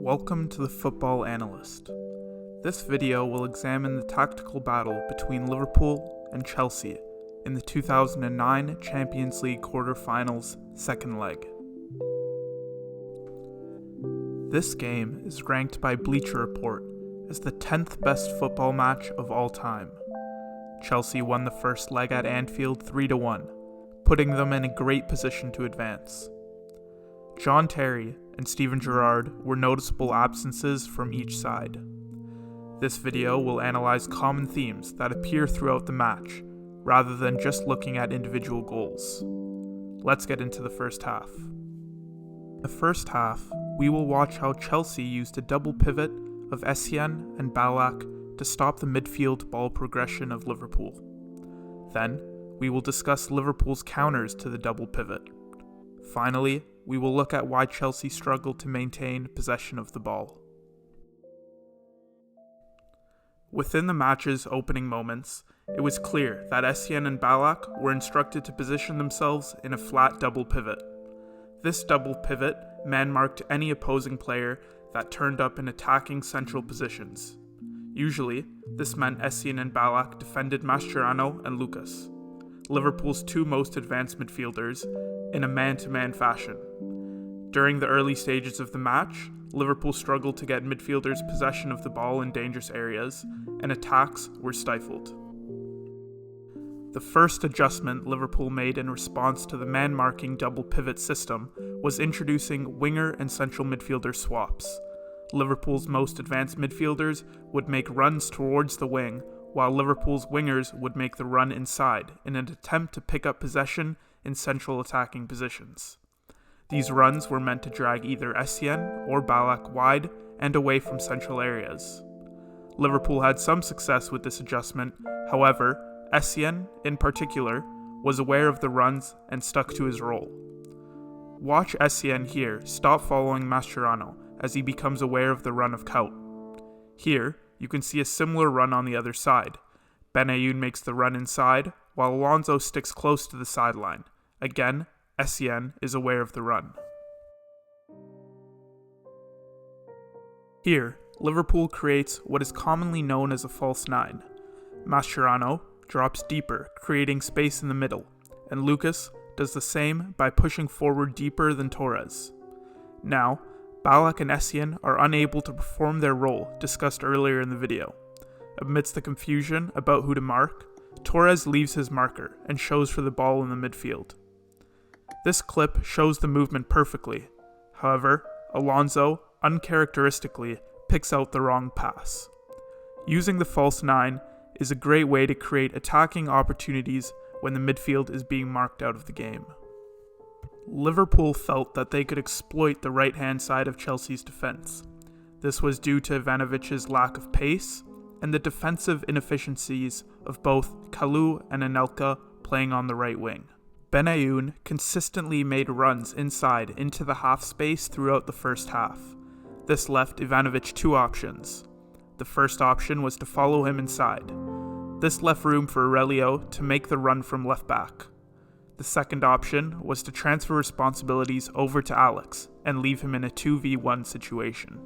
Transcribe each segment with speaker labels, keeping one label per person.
Speaker 1: Welcome to the Football Analyst. This video will examine the tactical battle between Liverpool and Chelsea in the 2009 Champions League quarter-finals second leg. This game is ranked by Bleacher Report as the 10th best football match of all time. Chelsea won the first leg at Anfield 3-1, putting them in a great position to advance. John Terry and Steven Gerrard were noticeable absences from each side. This video will analyze common themes that appear throughout the match, rather than just looking at individual goals. Let's get into the first half. In the first half, we will watch how Chelsea used a double pivot of Essien and Ballack to stop the midfield ball progression of Liverpool. Then, we will discuss Liverpool's counters to the double pivot. Finally, we will look at why Chelsea struggled to maintain possession of the ball. Within the match's opening moments, it was clear that Essien and Ballack were instructed to position themselves in a flat double pivot. This double pivot man-marked any opposing player that turned up in attacking central positions. Usually, this meant Essien and Ballack defended Mascherano and Lucas, Liverpool's two most advanced midfielders, in a man-to-man fashion. During the early stages of the match, Liverpool struggled to get midfielders possession of the ball in dangerous areas, and attacks were stifled. The first adjustment Liverpool made in response to the man-marking double pivot system was introducing winger and central midfielder swaps. Liverpool's most advanced midfielders would make runs towards the wing, while Liverpool's wingers would make the run inside in an attempt to pick up possession in central attacking positions. These runs were meant to drag either Essien or Ballack wide and away from central areas. Liverpool had some success with this adjustment, however, Essien, in particular, was aware of the runs and stuck to his role. Watch Essien here stop following Mascherano as he becomes aware of the run of Kaut. Here, you can see a similar run on the other side. Benayoun makes the run inside, while Alonso sticks close to the sideline. Again, Essien is aware of the run. Here, Liverpool creates what is commonly known as a false nine. Mascherano drops deeper, creating space in the middle, and Lucas does the same by pushing forward deeper than Torres. Now, Ballack and Essien are unable to perform their role discussed earlier in the video. Amidst the confusion about who to mark, Torres leaves his marker and shows for the ball in the midfield. This clip shows the movement perfectly. However, Alonso, uncharacteristically, picks out the wrong pass. Using the false nine is a great way to create attacking opportunities when the midfield is being marked out of the game. Liverpool felt that they could exploit the right-hand side of Chelsea's defense. This was due to Ivanovic's lack of pace and the defensive inefficiencies of both Kalou and Anelka playing on the right wing. Benayoun consistently made runs inside into the half space throughout the first half. This left Ivanovic two options. The first option was to follow him inside. This left room for Aurelio to make the run from left back. The second option was to transfer responsibilities over to Alex and leave him in a 2v1 situation.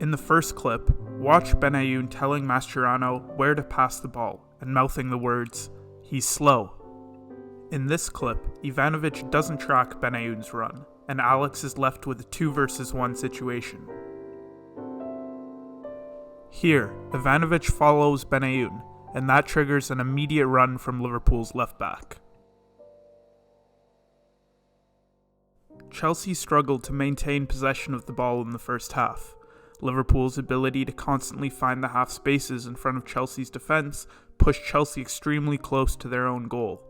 Speaker 1: In the first clip, watch Benayoun telling Mascherano where to pass the ball and mouthing the words, "He's slow." In this clip, Ivanovic doesn't track Benayoun's run, and Alex is left with a 2-versus-1 situation. Here, Ivanovic follows Benayoun, and that triggers an immediate run from Liverpool's left back. Chelsea struggled to maintain possession of the ball in the first half. Liverpool's ability to constantly find the half spaces in front of Chelsea's defense pushed Chelsea extremely close to their own goal.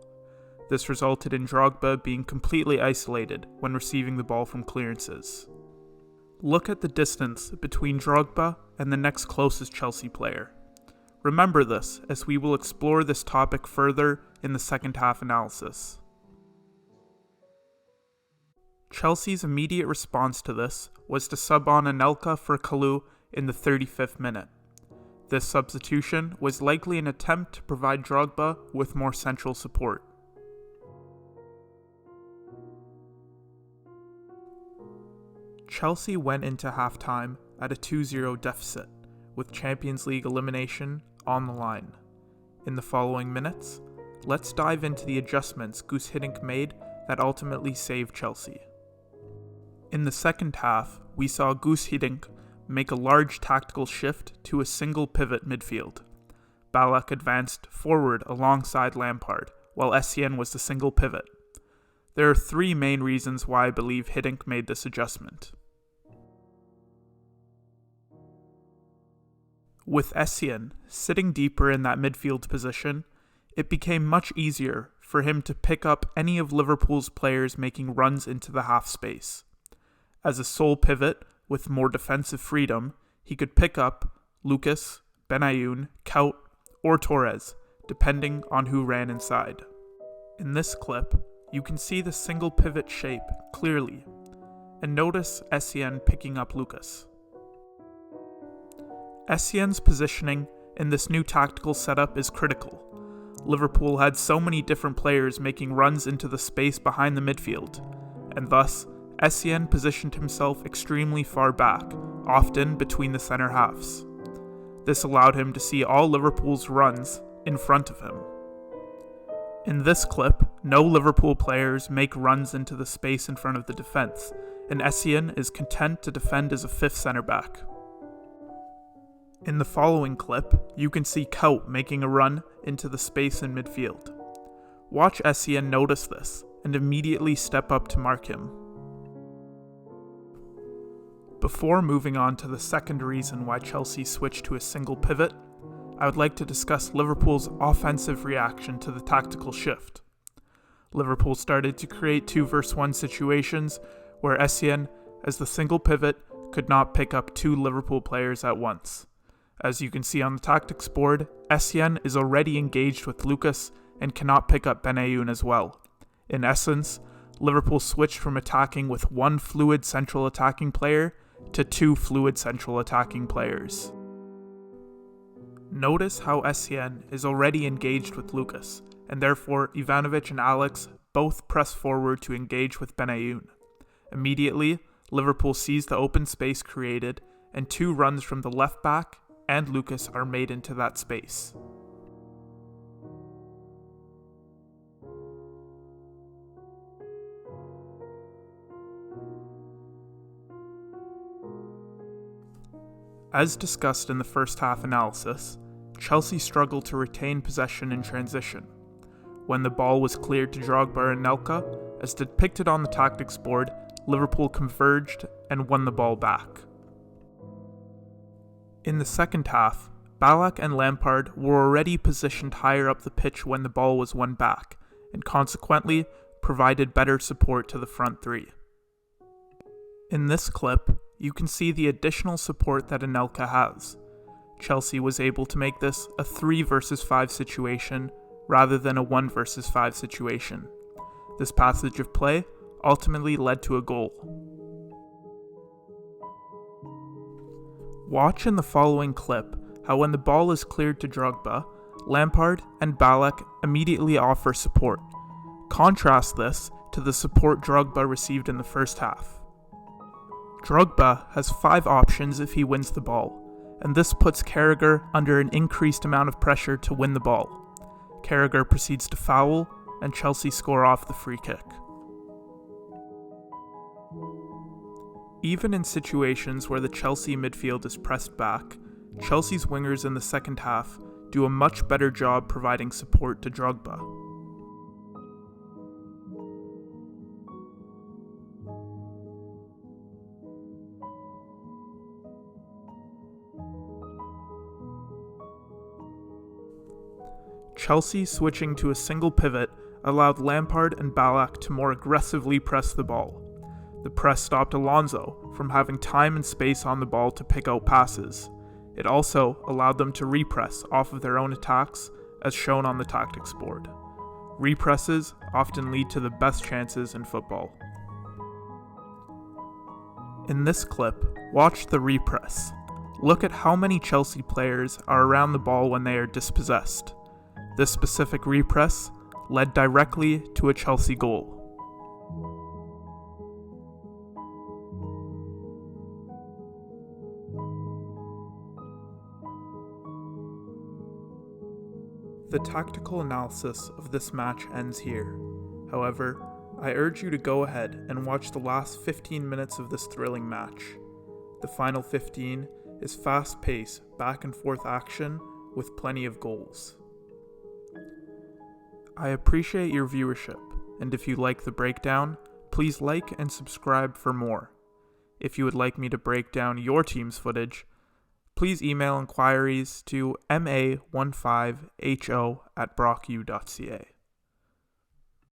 Speaker 1: This resulted in Drogba being completely isolated when receiving the ball from clearances. Look at the distance between Drogba and the next closest Chelsea player. Remember this as we will explore this topic further in the second half analysis. Chelsea's immediate response to this was to sub on Anelka for Kalou in the 35th minute. This substitution was likely an attempt to provide Drogba with more central support. Chelsea went into halftime at a 2-0 deficit, with Champions League elimination on the line. In the following minutes, let's dive into the adjustments Guus Hiddink made that ultimately saved Chelsea. In the second half, we saw Guus Hiddink make a large tactical shift to a single pivot midfield. Ballack advanced forward alongside Lampard, while Essien was the single pivot. There are three main reasons why I believe Hiddink made this adjustment. With Essien sitting deeper in that midfield position, it became much easier for him to pick up any of Liverpool's players making runs into the half space. As a sole pivot with more defensive freedom, he could pick up Lucas, Benayoun, Kaut, or Torres, depending on who ran inside. In this clip, you can see the single pivot shape clearly, and notice Essien picking up Lucas. Essien's positioning in this new tactical setup is critical. Liverpool had so many different players making runs into the space behind the midfield, and thus Essien positioned himself extremely far back, often between the center halves. This allowed him to see all Liverpool's runs in front of him. In this clip, no Liverpool players make runs into the space in front of the defense, and Essien is content to defend as a fifth centre-back. In the following clip, you can see Kaut making a run into the space in midfield. Watch Essien notice this, and immediately step up to mark him. Before moving on to the second reason why Chelsea switched to a single pivot, I would like to discuss Liverpool's offensive reaction to the tactical shift. Liverpool started to create 2-versus-1 situations where Essien, as the single pivot, could not pick up two Liverpool players at once. As you can see on the tactics board, Essien is already engaged with Lucas and cannot pick up Benayoun as well. In essence, Liverpool switched from attacking with one fluid central attacking player to two fluid central attacking players. Notice how Essien is already engaged with Lucas, and therefore Ivanovic and Alex both press forward to engage with Benayoun. Immediately, Liverpool sees the open space created, and two runs from the left back and Lucas are made into that space. As discussed in the first half analysis, Chelsea struggled to retain possession in transition. When the ball was cleared to Drogba and Nelka, as depicted on the tactics board, Liverpool converged and won the ball back. In the second half, Ballack and Lampard were already positioned higher up the pitch when the ball was won back, and consequently provided better support to the front three. In this clip, you can see the additional support that Anelka has. Chelsea was able to make this a 3-versus-5 situation rather than a 1-versus-5 situation. This passage of play ultimately led to a goal. Watch in the following clip how when the ball is cleared to Drogba, Lampard and Ballack immediately offer support. Contrast this to the support Drogba received in the first half. Drogba has 5 options if he wins the ball, and this puts Carragher under an increased amount of pressure to win the ball. Carragher proceeds to foul, and Chelsea score off the free kick. Even in situations where the Chelsea midfield is pressed back, Chelsea's wingers in the second half do a much better job providing support to Drogba. Chelsea switching to a single pivot allowed Lampard and Ballack to more aggressively press the ball. The press stopped Alonso from having time and space on the ball to pick out passes. It also allowed them to repress off of their own attacks, as shown on the tactics board. Represses often lead to the best chances in football. In this clip, watch the repress. Look at how many Chelsea players are around the ball when they are dispossessed. This specific repress led directly to a Chelsea goal. The tactical analysis of this match ends here. However, I urge you to go ahead and watch the last 15 minutes of this thrilling match. The final 15 is fast-paced, back-and-forth action with plenty of goals. I appreciate your viewership, and if you like the breakdown, please like and subscribe for more. If you would like me to break down your team's footage, please email inquiries to ma15ho@brocku.ca.